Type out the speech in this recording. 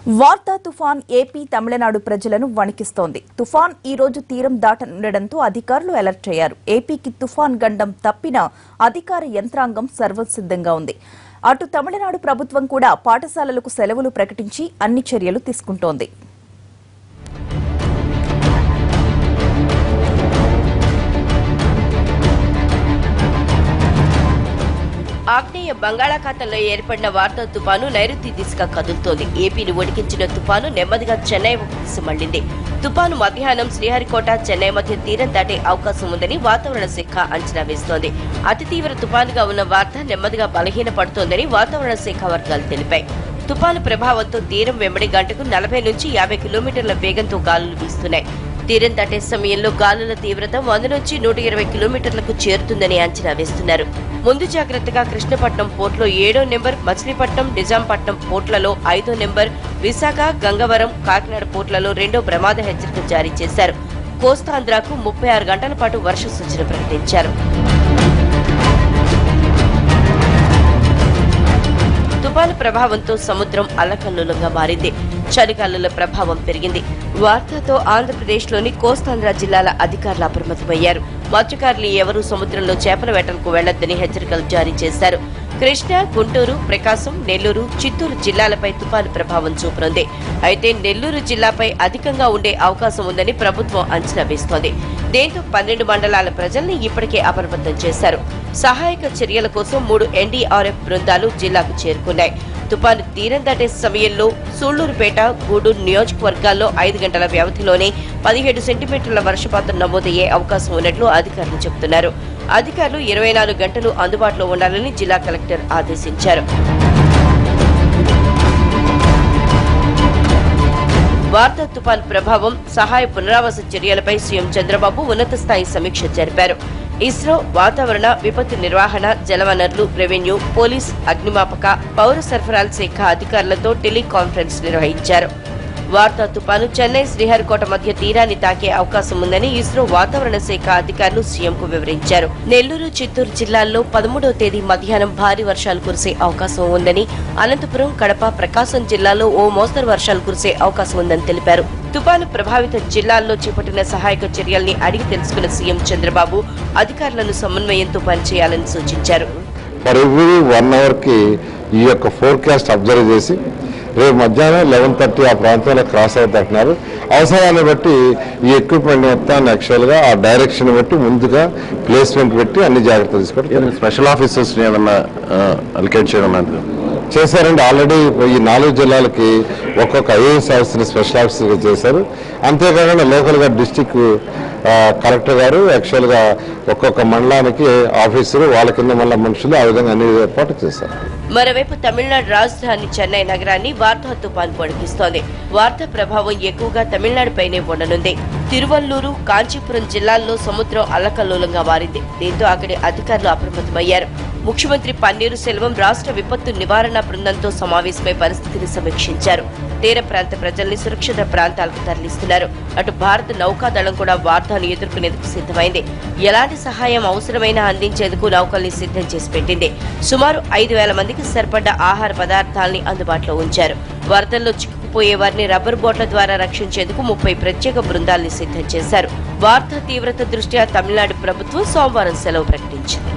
వార్తా తుఫాన్ ఏపీ తమిళనాడు ప్రజలను వణికిస్తోంది. తుఫాన్ ఈ రోజు తీరం దాటనుండడంతో అధికారులు అలర్ట్ అయ్యారు. ఏపీకి తుఫాన్ గండం తప్పినా అధికార యంత్రాంగం సర్వసిద్ధంగా ఉంది. అటు తమిళనాడు ప్రభుత్వం కూడా పాఠశాలలకు సెలవులు ప్రకటించి అన్ని చర్యలు తీసుకుంటోంది. ఆగ్నేయ బంగాళాఖాతంలో ఏర్పడిన వార్తా తుపాను నైరుతి దిశగా కదులుతోంది. ఏపీని వణికించిన తుపాను నెమ్మదిగా చెన్నై దిశ మళ్లింది. తుపాను మధ్యాహ్నం శ్రీహరికోట చెన్నై మధ్య తీరం దాటే అవకాశం ఉందని వాతావరణ శాఖ అంచనా వేస్తోంది. అతి తీవ్ర తుపానుగా ఉన్న వార్త నెమ్మదిగా బలహీనపడుతోందని వాతావరణ శాఖ వర్గాలు తెలిపాయి. తుపాను ప్రభావంతో తీరం వెంబడి గంటకు 40 నుంచి 50 కిలోమీటర్ల వేగంతో గాలులు వీస్తున్నాయి. తీరం దాటే సమయంలో గాలుల తీవ్రత 100 నుంచి 120 కిలోమీటర్లకు చేరుతుందని అంచనా వేస్తున్నారు. ముందు జాగ్రత్తగా కృష్ణపట్నం పోర్టులో 7వ నెంబర్, మచిలీపట్నం, నిజాంపట్నం పోర్టులలో 5వ నెంబర్, విశాఖ, గంగవరం, కాకినాడ పోర్టులలో 2వ ప్రమాద హెచ్చరిక జారీ చేశారు. కోస్తాంధ్రకు 36 గంటల పాటు వర్ష సూచన ప్రకటించారు. తుపాను ప్రభావంతో సముద్రం అల్లకల్లోలంగా మారింది. చలిగాలుల ప్రభావం పెరిగింది. వార్తతో ఆంధ్రప్రదేశ్లోని కోస్తాంధ్ర జిల్లాల అధికారులు అప్రమత్తమయ్యారు. మత్స్యకారులు ఎవరూ సముద్రంలో చేపల వేటలకు వెళ్లొద్దని హెచ్చరికలు జారీ చేశారు. కృష్ణా, గుంటూరు, ప్రకాశం, నెల్లూరు, చిత్తూరు జిల్లాలపై తుపాను ప్రభావం చూపనుంది. అయితే నెల్లూరు జిల్లాపై అధికంగా ఉండే అవకాశం ఉందని ప్రభుత్వం అంచనా వేస్తోంది. దీంతో 12 మండలాల ప్రజల్ని ఇప్పటికే అప్రమత్తం చేశారు. సహాయక చర్యల కోసం 3 NDRF బృందాలు జిల్లాకు చేరుకున్నాయి. తుపాను తీరం దాటే సమయంలో సూళ్లూరుపేట, గూడూరు నియోజకవర్గాల్లో 5 గంటల వ్యవధిలోనే 17 సెంటీమీటర్ల వర్షపాతం నమోదయ్యే అవకాశం ఉన్నట్లు అధికారులు చెబుతున్నారు. అధికారులు 24 గంటలు అందుబాటులో ఉండాలని జిల్లా కలెక్టర్ ఆదేశించారు. వార్తా తుపాన్ ప్రభావం, సహాయ పునరావాస చర్యలపై సీఎం చంద్రబాబు ఉన్నత స్థాయి సమీక్ష జరిపారు. ఇస్రో, వాతావరణ విపత్తు నిర్వహణ, జలవనరులు, రెవెన్యూ, పోలీస్, అగ్నిమాపక, పౌర సరఫరాల శాఖ అధికారులతో టెలికాన్ఫరెన్స్ నిర్వహించారు. వార్తా తుపాను చెన్నై, శ్రీహరికోట మధ్య తీరాన్ని తాకే అవకాశం ఉందని ఇస్రో వాతావరణ శాఖ అధికారులు సీఎంకు వివరించారు. నెల్లూరు, చిత్తూరు జిల్లాల్లో 13వ తేదీ మధ్యాహ్నం భారీ వర్షాలు కురిసే అవకాశం ఉందని, అనంతపురం, కడప, ప్రకాశం జిల్లాల్లో ఓ మోస్తరు వర్షాలు కురిసే అవకాశం ఉందని తెలిపారు. తుపాను ప్రభావిత జిల్లాల్లో చేపట్టిన సహాయక చర్యల్ని అడిగి తెలుసుకున్న సీఎం చంద్రబాబు అధికారులను సమన్వయంతో పనిచేయాలని సూచించారు. ఈ యొక్క ఫోర్కాస్ట్ అబ్జర్వ్ చేసి రేపు మధ్యాహ్నం 11:30 ఆ ప్రాంతంలో క్రాస్ అవుతున్నారు. అవసరాన్ని బట్టి ఈ ఎక్విప్మెంట్ మొత్తాన్ని యాక్చువల్గా ఆ డైరెక్షన్ బట్టి ముందుగా ప్లేస్మెంట్ పెట్టి అన్ని జాగ్రత్తలు తీసుకోవడం. స్పెషల్ ఆఫీసర్స్ ఏమన్నా అలికేట్ చేయడం చేశారండి. ఆల్రెడీ ఈ 4 జిల్లాలకి ఒక్కొక్క IAS ఆఫీసర్ స్పెషల్ ఆఫీసర్గా చేశారు. అంతేకాకుండా లోకల్గా డిస్టిక్ కలెక్టర్ గారు యాక్చువల్గా ఒక్కొక్క మండలానికి ఆఫీసరు, వాళ్ళ కింద మళ్ళీ మనుషులు, ఆ విధంగా అన్ని ఏర్పాటు చేశారు. మరోవైపు తమిళనాడు రాజధాని చెన్నై నగరాన్ని వార్తా తుపాను పొడిగిస్తోంది. వార్తా ప్రభావం ఎక్కువగా తమిళనాడుపైనే ఉండనుంది. తిరువల్లూరు, కాంచీపురం జిల్లాల్లో సముద్రం అల్లకల్లోలంగా మారింది. దీంతో అక్కడి అధికారులు అప్రమత్తమయ్యారు. ముఖ్యమంత్రి పన్నీరు సెల్వం రాష్ట్ర విపత్తు నివారణ బృందంతో సమావేశమై పరిస్థితిని సమీక్షించారు. తీర ప్రాంత ప్రజల్ని సురక్షిత ప్రాంతాలకు తరలిస్తున్నారు. అటు భారత నౌకాదళం కూడా వార్తాను ఎదుర్కొనేందుకు సిద్ధమైంది. ఎలాంటి సహాయం అవసరమైనా అందించేందుకు నౌకల్ని సిద్ధం చేసి పెట్టింది. సుమారు 5,000 మందికి సరిపడ్డ ఆహార పదార్థాలని అందుబాటులో ఉంచారు. వరదల్లో చిక్కుకుపోయే వారిని రబ్బర్ బోట్ల ద్వారా రక్షించేందుకు 30 ప్రత్యేక బృందాల్ని సిద్ధం చేశారు. వార్తా తీవ్రత దృష్ట్యా తమిళనాడు ప్రభుత్వం సోమవారం సెలవు ప్రకటించింది.